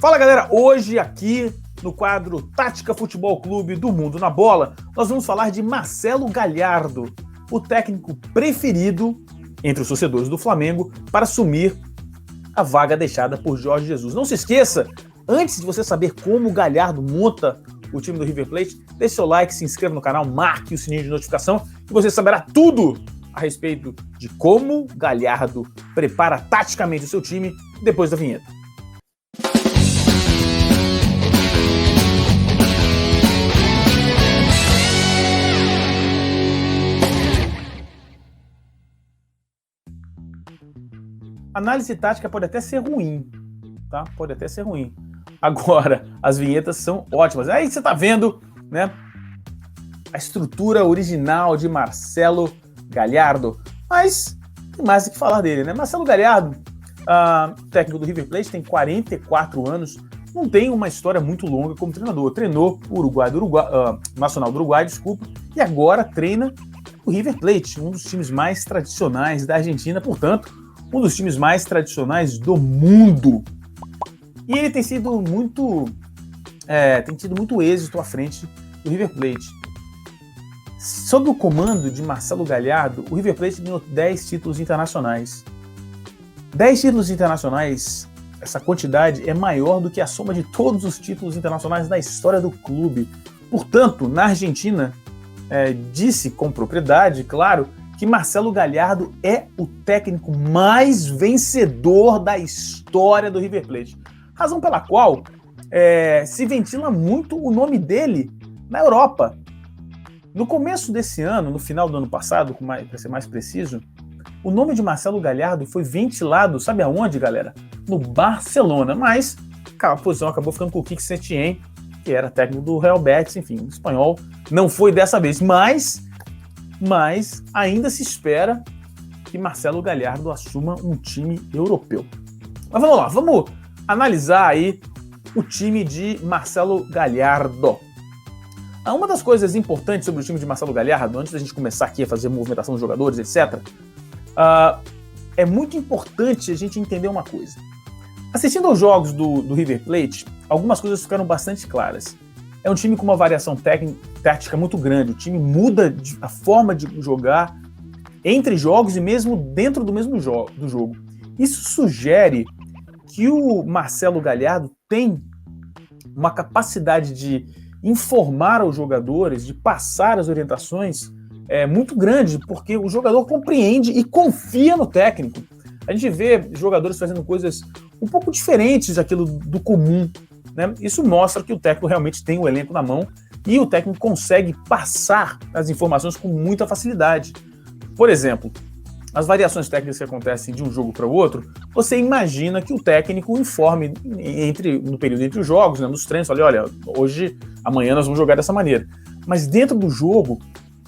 Fala galera, hoje aqui no quadro Tática Futebol Clube do Mundo na Bola, nós vamos falar de Marcelo Galhardo, o técnico preferido entre os torcedores do Flamengo para assumir a vaga deixada por Jorge Jesus. Não se esqueça, antes de você saber como o Galhardo monta o time do River Plate, deixe seu like, se inscreva no canal, marque o sininho de notificação e você saberá tudo a respeito de como Galhardo prepara taticamente o seu time depois da vinheta. Análise tática pode até ser ruim, tá? Pode até ser ruim. Agora, as vinhetas são ótimas. Aí você tá vendo, né? A estrutura original de Marcelo Galhardo. Mas tem mais o que falar dele, né? Marcelo Galhardo, técnico do River Plate, tem 44 anos. Não tem uma história muito longa como treinador. Treinou o Nacional do Uruguai, e agora treina o River Plate, um dos times mais tradicionais da Argentina, portanto, um dos times mais tradicionais do mundo. E ele tem sido muito êxito à frente do River Plate. Sob o comando de Marcelo Galhardo, o River Plate ganhou 10 títulos internacionais. 10 títulos internacionais, essa quantidade é maior do que a soma de todos os títulos internacionais da história do clube. Portanto, na Argentina, disse com propriedade, claro, que Marcelo Galhardo é o técnico mais vencedor da história do River Plate. Razão pela qual se ventila muito o nome dele na Europa. No começo desse ano, no final do ano passado, para ser mais preciso, o nome de Marcelo Galhardo foi ventilado, sabe aonde, galera? No Barcelona, mas a posição acabou ficando com o Quique Setien, que era técnico do Real Betis, enfim, o espanhol não foi dessa vez, mas ainda se espera que Marcelo Galhardo assuma um time europeu. Mas vamos lá, vamos analisar aí o time de Marcelo Galhardo. Uma das coisas importantes sobre o time de Marcelo Galhardo, antes da gente começar aqui a fazer movimentação dos jogadores, etc., é muito importante a gente entender uma coisa. Assistindo aos jogos do River Plate, algumas coisas ficaram bastante claras. É um time com uma variação tática muito grande. O time muda a forma de jogar entre jogos e mesmo dentro do mesmo do jogo. Isso sugere que o Marcelo Galhardo tem uma capacidade de informar aos jogadores, de passar as orientações muito grande, porque o jogador compreende e confia no técnico. A gente vê jogadores fazendo coisas um pouco diferentes daquilo do comum, né? Isso mostra que o técnico realmente tem o elenco na mão e o técnico consegue passar as informações com muita facilidade. Por exemplo, as variações técnicas que acontecem de um jogo para o outro, você imagina que o técnico informe no período entre os jogos, né, nos treinos, olha, hoje, amanhã nós vamos jogar dessa maneira. Mas dentro do jogo,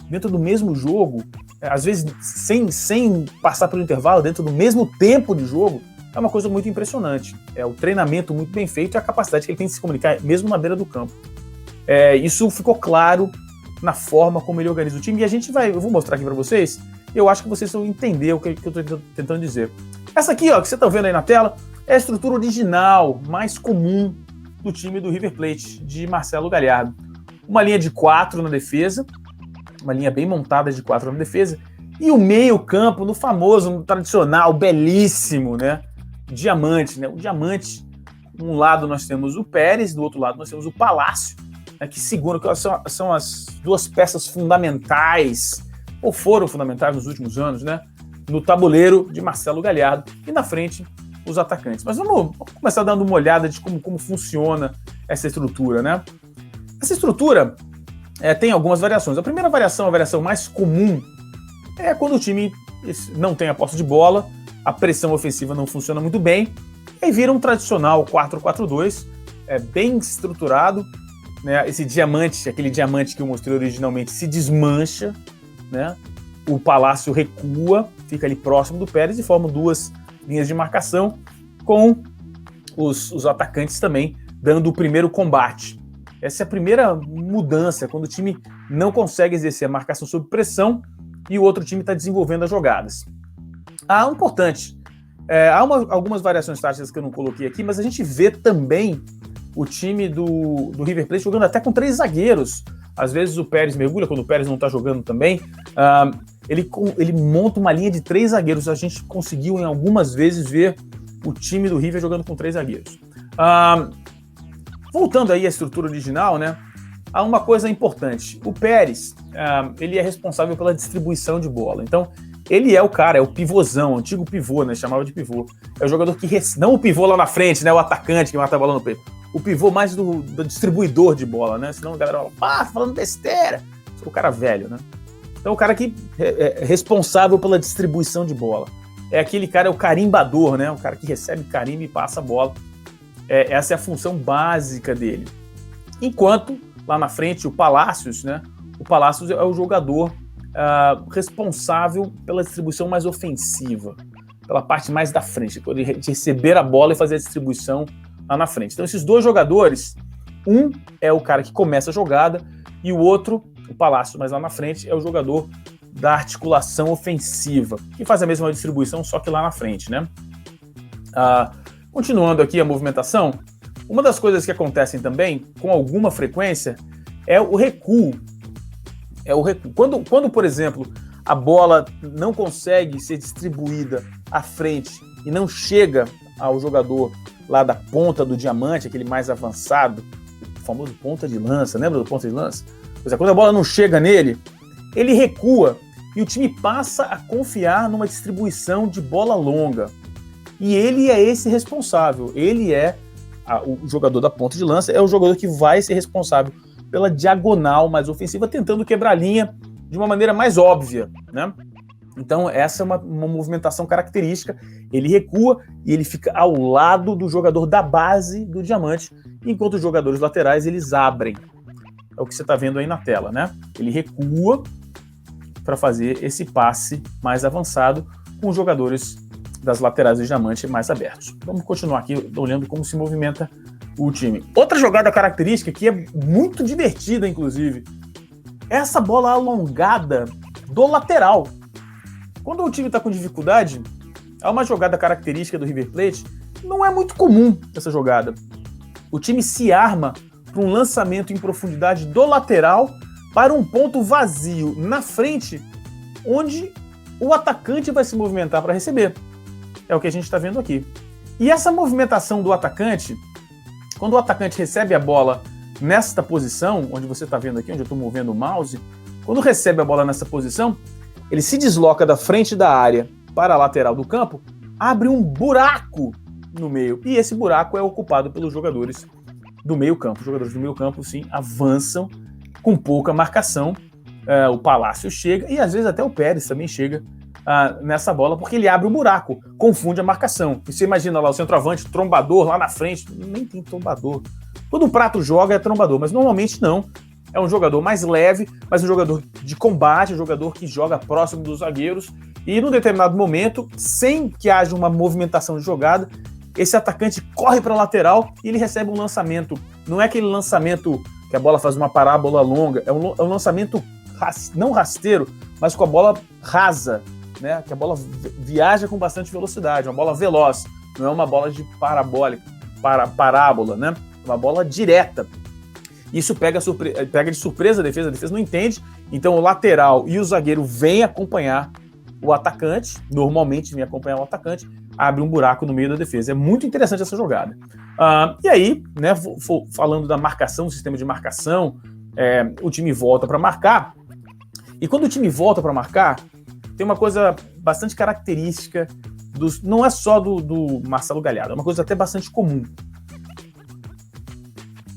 dentro do mesmo jogo, às vezes sem passar pelo intervalo, dentro do mesmo tempo de jogo, é uma coisa muito impressionante. É o treinamento muito bem feito e a capacidade que ele tem de se comunicar, mesmo na beira do campo. Isso ficou claro na forma como ele organiza o time. E eu vou mostrar aqui para vocês. Eu acho que vocês vão entender o que eu estou tentando dizer. Essa aqui, ó, que você está vendo aí na tela, é a estrutura original, mais comum do time do River Plate, de Marcelo Galhardo. Uma linha de 4 na defesa, uma linha bem montada de 4 na defesa, e o meio-campo no famoso, no tradicional, belíssimo, né? Diamante, né? O diamante, de um lado nós temos o Pérez, do outro lado nós temos o Palácio, né, que segura, que são as duas peças fundamentais, ou foram fundamentais nos últimos anos, né? No tabuleiro de Marcelo Galhardo, e na frente os atacantes. Mas vamos começar dando uma olhada de como funciona essa estrutura, né? Essa estrutura tem algumas variações. A primeira variação, a variação mais comum, é quando o time não tem a posse de bola, a pressão ofensiva não funciona muito bem, e aí vira um tradicional 4-4-2, bem estruturado, né? Esse diamante, aquele diamante que eu mostrei originalmente, se desmancha, né? O Palácio recua, fica ali próximo do Pérez e forma duas linhas de marcação, com os atacantes também dando o primeiro combate. Essa é a primeira mudança, quando o time não consegue exercer a marcação sob pressão e o outro time está desenvolvendo as jogadas. O importante Há algumas variações táticas que eu não coloquei aqui, mas a gente vê também o time do River Plate jogando até com 3 zagueiros. Às vezes o Pérez mergulha, quando o Pérez não está jogando também. Ele monta uma linha de 3 zagueiros. A gente conseguiu em algumas vezes ver o time do River jogando com 3 zagueiros. Voltando aí à estrutura original, né? Há uma coisa importante. O Pérez, ele é responsável pela distribuição de bola. Então, ele é o cara, é o pivôzão, o antigo pivô, né? Chamava de pivô. É o jogador que... Não o pivô lá na frente, né? O atacante que mata a bola no peito. O pivô mais do distribuidor de bola, né? Senão a galera fala, tá falando besteira. O cara velho, né? Então, o cara que é responsável pela distribuição de bola. É aquele cara, é o carimbador, né? O cara que recebe carimbo e passa a bola. Essa é a função básica dele. Enquanto, lá na frente, o Palacios, né? O Palacios é o jogador responsável pela distribuição mais ofensiva, pela parte mais da frente, de receber a bola e fazer a distribuição lá na frente. Então, esses 2 jogadores, um é o cara que começa a jogada e o outro, o Palacios, mas lá na frente, é o jogador da articulação ofensiva, que faz a mesma distribuição, só que lá na frente, né? Continuando aqui a movimentação, uma das coisas que acontecem também, com alguma frequência, é o recuo. Quando, por exemplo, a bola não consegue ser distribuída à frente e não chega ao jogador lá da ponta do diamante, aquele mais avançado, o famoso ponta de lança, lembra do ponta de lança? Pois é, quando a bola não chega nele, ele recua e o time passa a confiar numa distribuição de bola longa. E ele é esse responsável, ele é o jogador da ponta de lança, é o jogador que vai ser responsável pela diagonal mais ofensiva, tentando quebrar a linha de uma maneira mais óbvia, né? Então, essa é uma movimentação característica. Ele recua e ele fica ao lado do jogador da base do diamante, enquanto os jogadores laterais, eles abrem. É o que você está vendo aí na tela, né? Ele recua para fazer esse passe mais avançado com os jogadores das laterais do diamante mais abertos. Vamos continuar aqui olhando como se movimenta o time. Outra jogada característica que é muito divertida, inclusive, é essa bola alongada do lateral. Quando o time está com dificuldade, há uma jogada característica do River Plate, não é muito comum essa jogada. O time se arma para um lançamento em profundidade do lateral para um ponto vazio na frente, onde o atacante vai se movimentar para receber. É o que a gente está vendo aqui. E essa movimentação do atacante, quando o atacante recebe a bola nesta posição, onde você está vendo aqui, onde eu estou movendo o mouse, quando recebe a bola nessa posição, ele se desloca da frente da área para a lateral do campo, abre um buraco no meio, e esse buraco é ocupado pelos jogadores do meio campo. Os jogadores do meio campo, sim, avançam com pouca marcação. O Palacios chega, e às vezes até o Pérez também chega nessa bola, porque ele abre um buraco, confunde a marcação. E você imagina lá o centroavante, trombador lá na frente, nem tem trombador. Quando o Prato joga é trombador, mas normalmente não. É um jogador mais leve, mas um jogador de combate, um jogador que joga próximo dos zagueiros. E num determinado momento, sem que haja uma movimentação de jogada, esse atacante corre para a lateral e ele recebe um lançamento. Não é aquele lançamento que a bola faz uma parábola longa, é um lançamento não rasteiro, mas com a bola rasa, né? Que a bola viaja com bastante velocidade, uma bola veloz, não é uma bola de parábola, né? É uma bola direta. Isso pega de surpresa a defesa não entende, então o lateral e o zagueiro vêm acompanhar o atacante, normalmente vem acompanhar o atacante, abre um buraco no meio da defesa. É muito interessante essa jogada. E aí, né, falando da marcação, do sistema de marcação, o time volta para marcar, e quando o time volta para marcar, tem uma coisa bastante característica, não é só do Marcelo Galhardo, é uma coisa até bastante comum.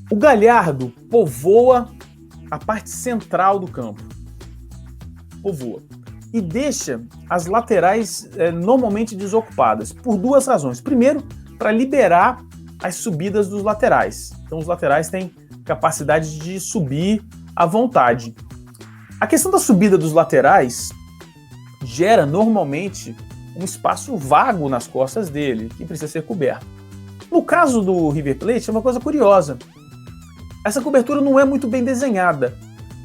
O Galhardo povoa a parte central do campo. Povoa. E deixa as laterais normalmente desocupadas, por 2 razões. Primeiro, para liberar as subidas dos laterais. Então, os laterais têm capacidade de subir à vontade. A questão da subida dos laterais gera normalmente um espaço vago nas costas dele, que precisa ser coberto. No caso do River Plate, é uma coisa curiosa. Essa cobertura não é muito bem desenhada.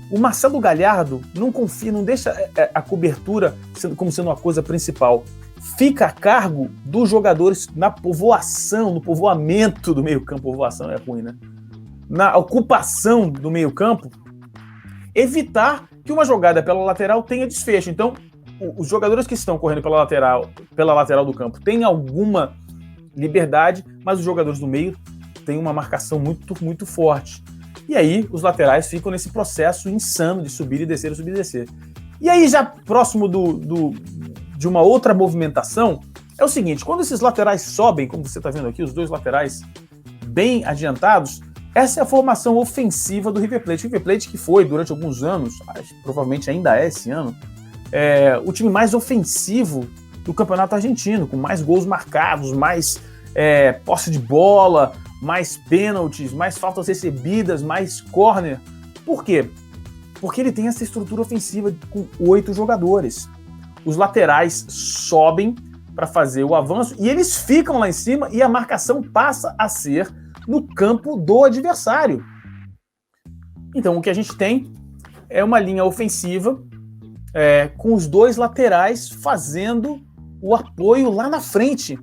O Marcelo Galhardo não confia, não deixa a cobertura como sendo uma coisa principal. fica a cargo dos jogadores na povoação, no povoamento do meio-campo. Povoação é ruim, né? Na ocupação do meio-campo, evitar que uma jogada pela lateral tenha desfecho. Então, os jogadores que estão correndo pela lateral do campo têm alguma liberdade, mas os jogadores do meio têm uma marcação muito, muito forte. E aí, os laterais ficam nesse processo insano de subir e descer, subir e descer. E aí, já próximo de uma outra movimentação, é o seguinte: quando esses laterais sobem, como você está vendo aqui, os dois laterais bem adiantados, essa é a formação ofensiva do River Plate. O River Plate que foi, durante alguns anos, provavelmente ainda é esse ano, o time mais ofensivo do campeonato argentino, com mais gols marcados, mais posse de bola, mais pênaltis, mais faltas recebidas, mais córner. Por quê? Porque ele tem essa estrutura ofensiva com 8 jogadores. Os laterais sobem para fazer o avanço e eles ficam lá em cima e a marcação passa a ser no campo do adversário. Então o que a gente tem é uma linha ofensiva com os dois laterais fazendo o apoio lá na frente.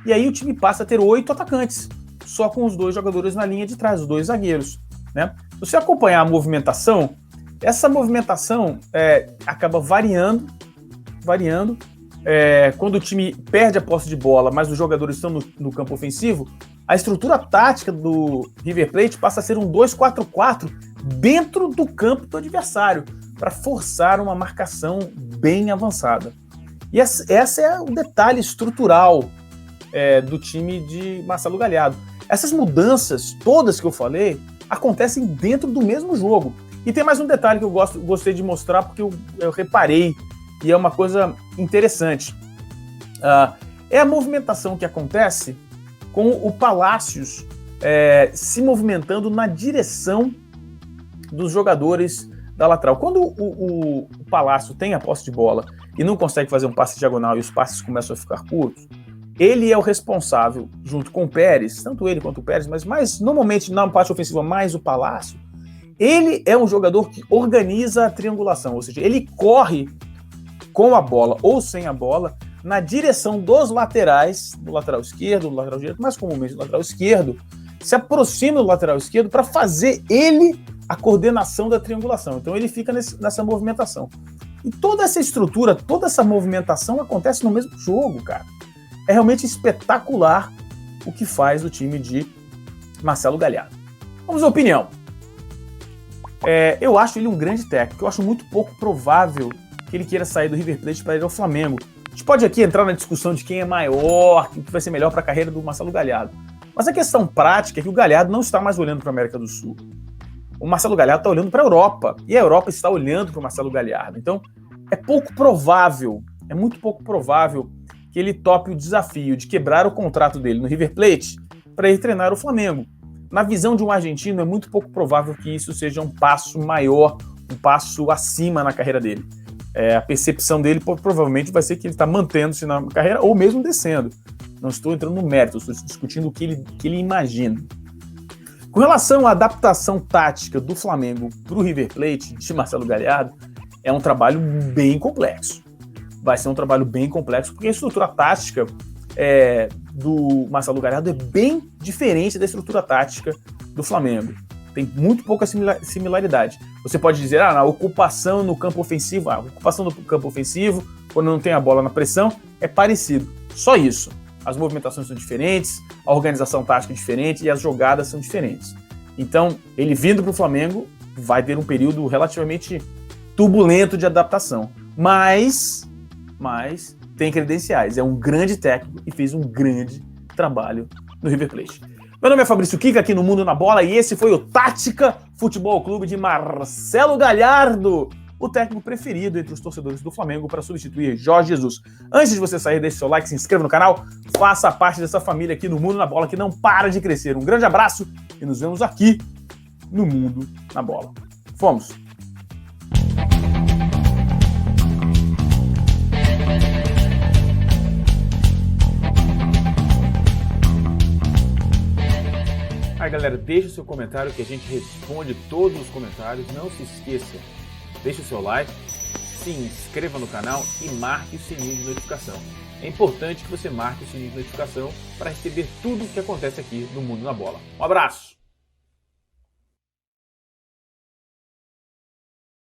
E aí o time passa a ter 8 atacantes, só com os 2 jogadores na linha de trás, os 2 zagueiros, né? Se você acompanhar a movimentação, essa movimentação acaba variando. Quando o time perde a posse de bola, mas os jogadores estão no campo ofensivo, a estrutura tática do River Plate passa a ser um 2-4-4 dentro do campo do adversário, para forçar uma marcação bem avançada. E esse é o detalhe estrutural do time de Marcelo Gallardo. Essas mudanças todas que eu falei acontecem dentro do mesmo jogo. E tem mais um detalhe que eu gostei de mostrar, porque eu reparei, e é uma coisa interessante. É a movimentação que acontece com o Palacios se movimentando na direção dos jogadores da lateral. Quando o Palácio tem a posse de bola e não consegue fazer um passe diagonal e os passes começam a ficar curtos, ele é o responsável, junto com o Pérez, tanto ele quanto o Pérez, mas normalmente na parte ofensiva mais o Palácio, ele é um jogador que organiza a triangulação, ou seja, ele corre com a bola ou sem a bola na direção dos laterais, do lateral esquerdo, do lateral direito, mais comumente do lateral esquerdo, se aproxima do lateral esquerdo para fazer ele a coordenação da triangulação. Então ele fica nessa movimentação. E toda essa estrutura, toda essa movimentação acontece no mesmo jogo, cara. É realmente espetacular o que faz o time de Marcelo Gallardo. Vamos à opinião. Eu acho ele um grande técnico. Eu acho muito pouco provável que ele queira sair do River Plate para ir ao Flamengo. A gente pode aqui entrar na discussão de quem é maior, o que vai ser melhor para a carreira do Marcelo Gallardo. Mas a questão prática é que o Gallardo não está mais olhando para a América do Sul. O Marcelo Gallardo está olhando para a Europa. E a Europa está olhando para o Marcelo Gallardo. Então, é pouco provável, é muito pouco provável que ele tope o desafio de quebrar o contrato dele no River Plate para ir treinar o Flamengo. Na visão de um argentino, é muito pouco provável que isso seja um passo maior, um passo acima na carreira dele. A percepção dele provavelmente vai ser que ele está mantendo-se na carreira ou mesmo descendo. Não estou entrando no mérito, estou discutindo o que ele imagina. Com relação à adaptação tática do Flamengo para o River Plate, de Marcelo Gallardo, é um trabalho bem complexo. Vai ser um trabalho bem complexo, porque a estrutura tática do Marcelo Gallardo é bem diferente da estrutura tática do Flamengo. Tem muito pouca similaridade. Você pode dizer, na ocupação no campo ofensivo, a ocupação no campo ofensivo, quando não tem a bola na pressão, é parecido. Só isso. As movimentações são diferentes, a organização tática é diferente e as jogadas são diferentes. Então, ele vindo para o Flamengo, vai ter um período relativamente turbulento de adaptação. Mas tem credenciais. É um grande técnico e fez um grande trabalho no River Plate. Meu nome é Fabrício Kika, aqui no Mundo na Bola, e esse foi o Tática Futebol Clube de Marcelo Gallardo, o técnico preferido entre os torcedores do Flamengo para substituir Jorge Jesus. Antes de você sair, deixe seu like, se inscreva no canal, faça parte dessa família aqui no Mundo na Bola que não para de crescer. Um grande abraço e nos vemos aqui no Mundo na Bola. Fomos! Aí, galera, deixe o seu comentário que a gente responde todos os comentários. Não se esqueça, deixe o seu like, se inscreva no canal e marque o sininho de notificação. é importante que você marque o sininho de notificação para receber tudo o que acontece aqui no Mundo na Bola. Um abraço!